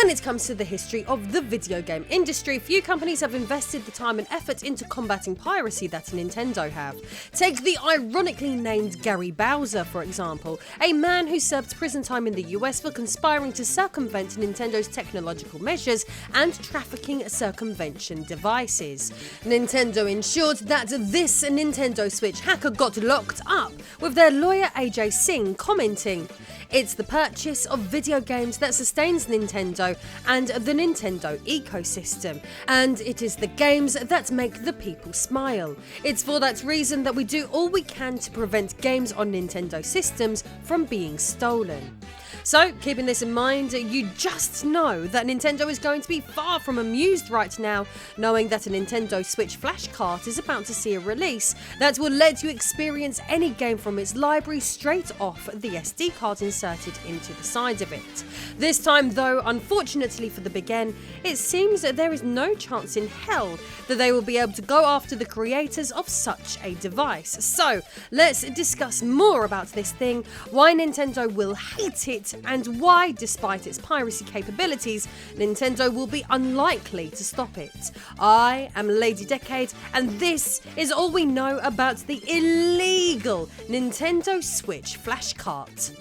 When it comes to the history of the video game industry, few companies have invested the time and effort into combating piracy that Nintendo have. Take the ironically named Gary Bowser, for example, a man who served prison time in the US for conspiring to circumvent Nintendo's technological measures and trafficking circumvention devices. Nintendo ensured that this Nintendo Switch hacker got locked up, with their lawyer AJ Singh commenting, "It's the purchase of video games that sustains Nintendo and the Nintendo ecosystem, and it is the games that make the people smile. It's for that reason that we do all we can to prevent games on Nintendo systems from being stolen." So, keeping this in mind, you just know that Nintendo is going to be far from amused right now, knowing that a Nintendo Switch flash cart is about to see a release that will let you experience any game from its library straight off the SD card inserted into the side of it. This time though, unfortunately for the Big N, it seems that there is no chance in hell that they will be able to go after the creators of such a device. So, let's discuss more about this thing, why Nintendo will hate it, and why, despite its piracy capabilities, Nintendo will be unlikely to stop it. I am Lady Decade, and this is all we know about the illegal Nintendo Switch flash cart.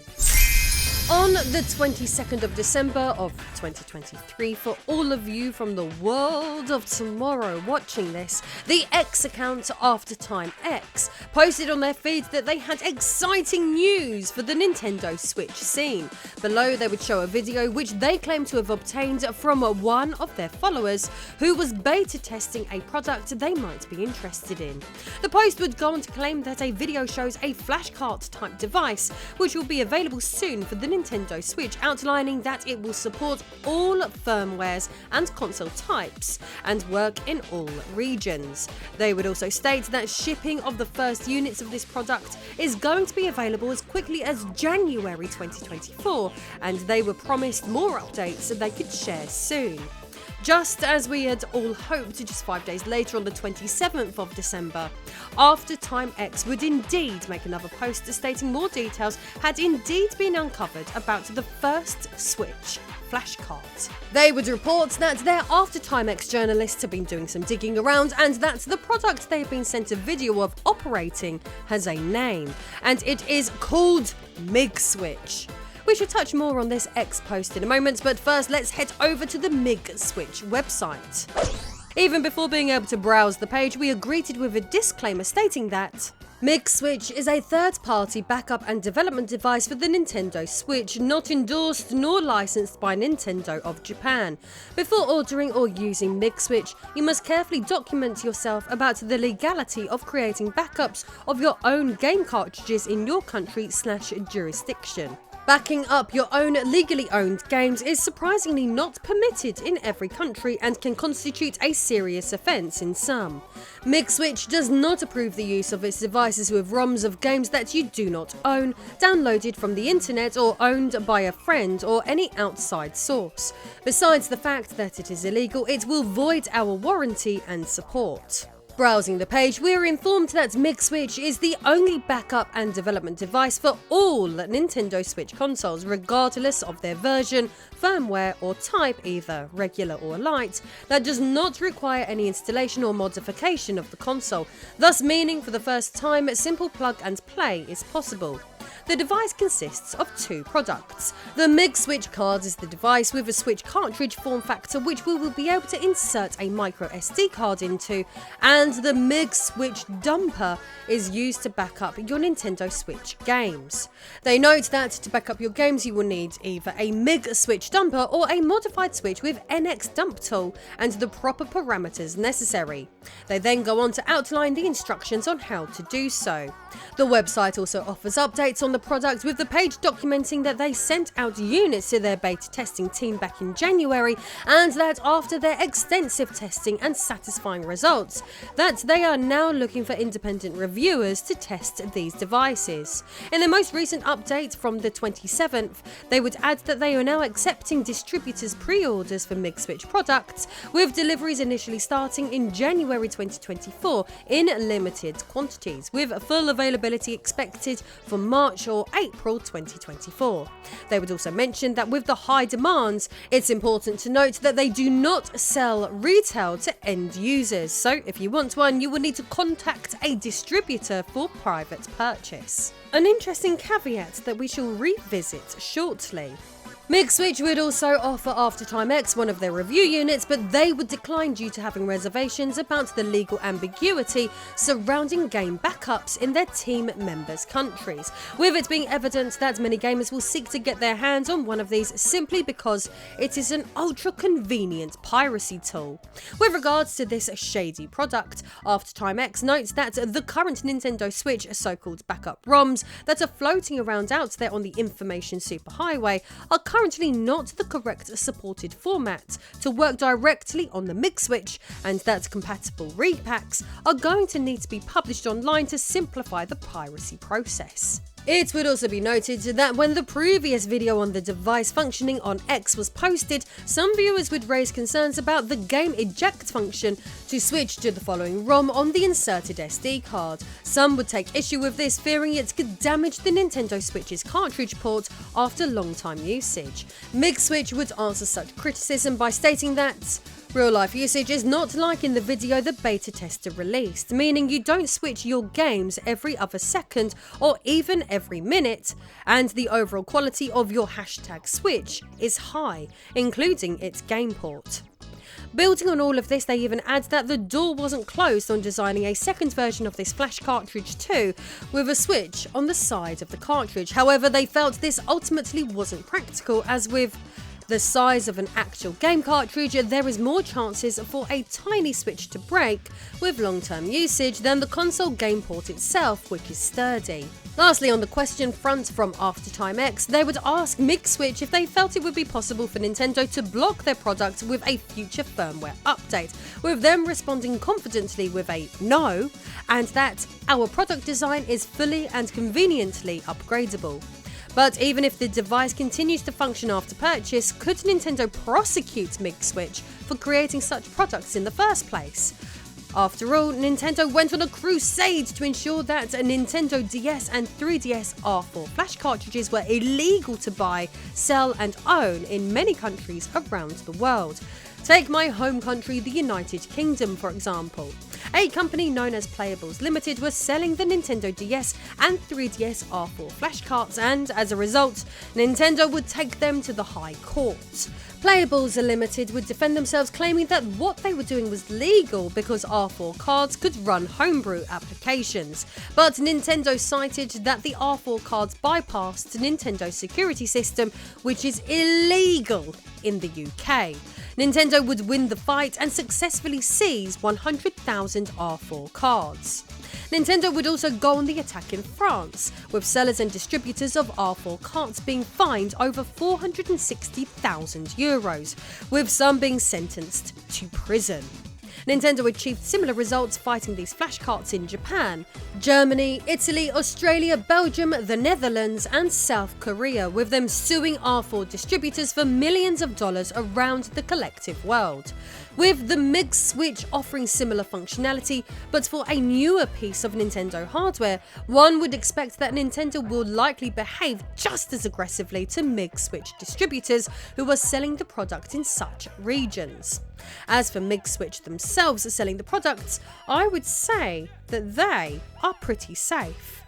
On the 22nd of December of 2023, for all of you from the world of tomorrow watching this, the X account After Time X posted on their feed that they had exciting news for the Nintendo Switch scene. Below they would show a video which they claim to have obtained from one of their followers who was beta testing a product they might be interested in. The post would go on to claim that a video shows a flashcart type device which will be available soon for the Nintendo Switch, outlining that it will support all firmwares and console types and work in all regions. They would also state that shipping of the first units of this product is going to be available as quickly as January 2024, and they were promised more updates that they could share soon. Just as we had all hoped, just 5 days later on the 27th of December, After Time X would indeed make another post stating more details had indeed been uncovered about the first Switch flashcart. They would report that their After Time X journalists have been doing some digging around and that the product they have been sent a video of operating has a name, and it is called Mig Switch. We should touch more on this X post in a moment, but first let's head over to the Mig Switch website. Even before being able to browse the page, we are greeted with a disclaimer stating that Mig Switch is a third-party backup and development device for the Nintendo Switch, not endorsed nor licensed by Nintendo of Japan. Before ordering or using Mig Switch, you must carefully document yourself about the legality of creating backups of your own game cartridges in your country/jurisdiction. Backing up your own legally owned games is surprisingly not permitted in every country and can constitute a serious offence in some. Mig Switch does not approve the use of its devices with ROMs of games that you do not own, downloaded from the internet or owned by a friend or any outside source. Besides the fact that it is illegal, it will void our warranty and support. Browsing the page, we are informed that Mig Switch is the only backup and development device for all Nintendo Switch consoles, regardless of their version, firmware or type, either regular or light, that does not require any installation or modification of the console, thus meaning for the first time simple plug and play is possible. The device consists of two products. The Mig Switch card is the device with a Switch cartridge form factor which we will be able to insert a micro SD card into, and the Mig Switch dumper is used to back up your Nintendo Switch games. They note that to back up your games you will need either a Mig Switch dumper or a modified Switch with NX dump tool and the proper parameters necessary. They then go on to outline the instructions on how to do so. The website also offers updates on the product, with the page documenting that they sent out units to their beta testing team back in January, and that after their extensive testing and satisfying results, that they are now looking for independent reviewers to test these devices. In their most recent update from the 27th, they would add that they are now accepting distributors' pre-orders for Mig Switch products, with deliveries initially starting in January 2024 in limited quantities, with full availability expected for March March or April 2024. They would also mention that with the high demands, it's important to note that they do not sell retail to end users, so if you want one, you will need to contact a distributor for private purchase. An interesting caveat that we shall revisit shortly. Mig Switch would also offer Aftertime X one of their review units, but they would decline due to having reservations about the legal ambiguity surrounding game backups in their team members' countries, with it being evident that many gamers will seek to get their hands on one of these simply because it is an ultra-convenient piracy tool. With regards to this shady product, Aftertime X notes that the current Nintendo Switch so-called backup ROMs that are floating around out there on the information superhighway are currently not the correct supported format to work directly on the Mig Switch, and that compatible repacks are going to need to be published online to simplify the piracy process. It would also be noted that when the previous video on the device functioning on X was posted, some viewers would raise concerns about the game eject function to switch to the following ROM on the inserted SD card. Some would take issue with this, fearing it could damage the Nintendo Switch's cartridge port after long-time usage. Mig Switch would answer such criticism by stating that real-life usage is not like in the video the beta tester released, meaning you don't switch your games every other second or even every minute, and the overall quality of your #switch is high, including its game port. Building on all of this, they even add that the door wasn't closed on designing a second version of this flash cartridge too, with a switch on the side of the cartridge. However, they felt this ultimately wasn't practical, as with the size of an actual game cartridge, there is more chances for a tiny switch to break with long-term usage than the console game port itself, which is sturdy. Lastly, on the question front from Aftertime X, they would ask Mig Switch if they felt it would be possible for Nintendo to block their product with a future firmware update, with them responding confidently with a no, and that our product design is fully and conveniently upgradable. But even if the device continues to function after purchase, could Nintendo prosecute Mig Switch for creating such products in the first place? After all, Nintendo went on a crusade to ensure that Nintendo DS and 3DS R4 flash cartridges were illegal to buy, sell and own in many countries around the world. Take my home country, the United Kingdom, for example. A company known as Playables Limited was selling the Nintendo DS and 3DS R4 flash carts, and as a result, Nintendo would take them to the High Court. Playables Limited would defend themselves, claiming that what they were doing was legal because R4 cards could run homebrew applications. But Nintendo cited that the R4 cards bypassed Nintendo's security system, which is illegal in the UK. Nintendo would win the fight and successfully seize 100,000 R4 cards. Nintendo would also go on the attack in France, with sellers and distributors of R4 carts being fined over €460,000, with some being sentenced to prison. Nintendo achieved similar results fighting these flash carts in Japan, Germany, Italy, Australia, Belgium, the Netherlands and South Korea, with them suing R4 distributors for millions of dollars around the collective world. With the Mig Switch offering similar functionality, but for a newer piece of Nintendo hardware, one would expect that Nintendo will likely behave just as aggressively to Mig Switch distributors who are selling the product in such regions. As for Mig Switch themselves selling the products, I would say that they are pretty safe.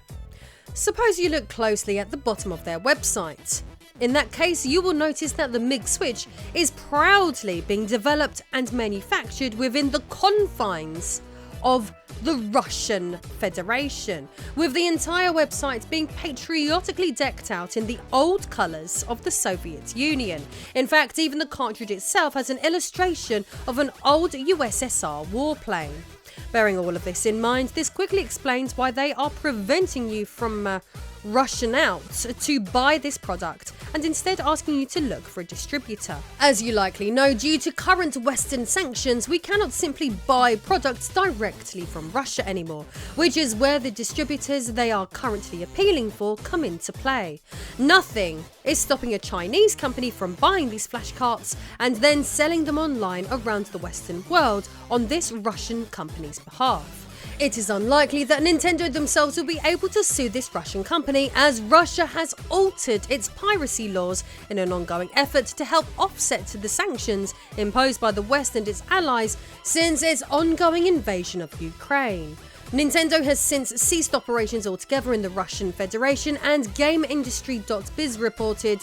Suppose you look closely at the bottom of their website. In that case, you will notice that the Mig Switch is proudly being developed and manufactured within the confines of the Russian Federation, with the entire website being patriotically decked out in the old colours of the Soviet Union. In fact, even the cartridge itself has an illustration of an old USSR warplane. Bearing all of this in mind, this quickly explains why they are preventing you from rushing out to buy this product and instead asking you to look for a distributor. As you likely know, due to current Western sanctions, we cannot simply buy products directly from Russia anymore, which is where the distributors they are currently appealing for come into play. Nothing is stopping a Chinese company from buying these flash carts and then selling them online around the Western world on this Russian company's behalf. It is unlikely that Nintendo themselves will be able to sue this Russian company, as Russia has altered its piracy laws in an ongoing effort to help offset the sanctions imposed by the West and its allies since its ongoing invasion of Ukraine. Nintendo has since ceased operations altogether in the Russian Federation, and GameIndustry.biz reported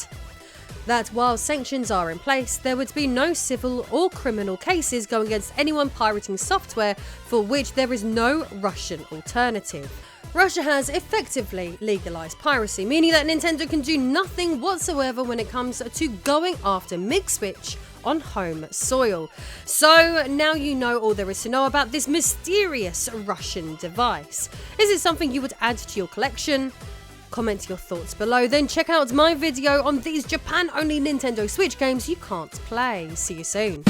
that while sanctions are in place, there would be no civil or criminal cases going against anyone pirating software for which there is no Russian alternative. Russia has effectively legalized piracy, meaning that Nintendo can do nothing whatsoever when it comes to going after Mig Switch on home soil. So now you know all there is to know about this mysterious Russian device. Is it something you would add to your collection? Comment your thoughts below, then check out my video on these Japan-only Nintendo Switch games you can't play. See you soon.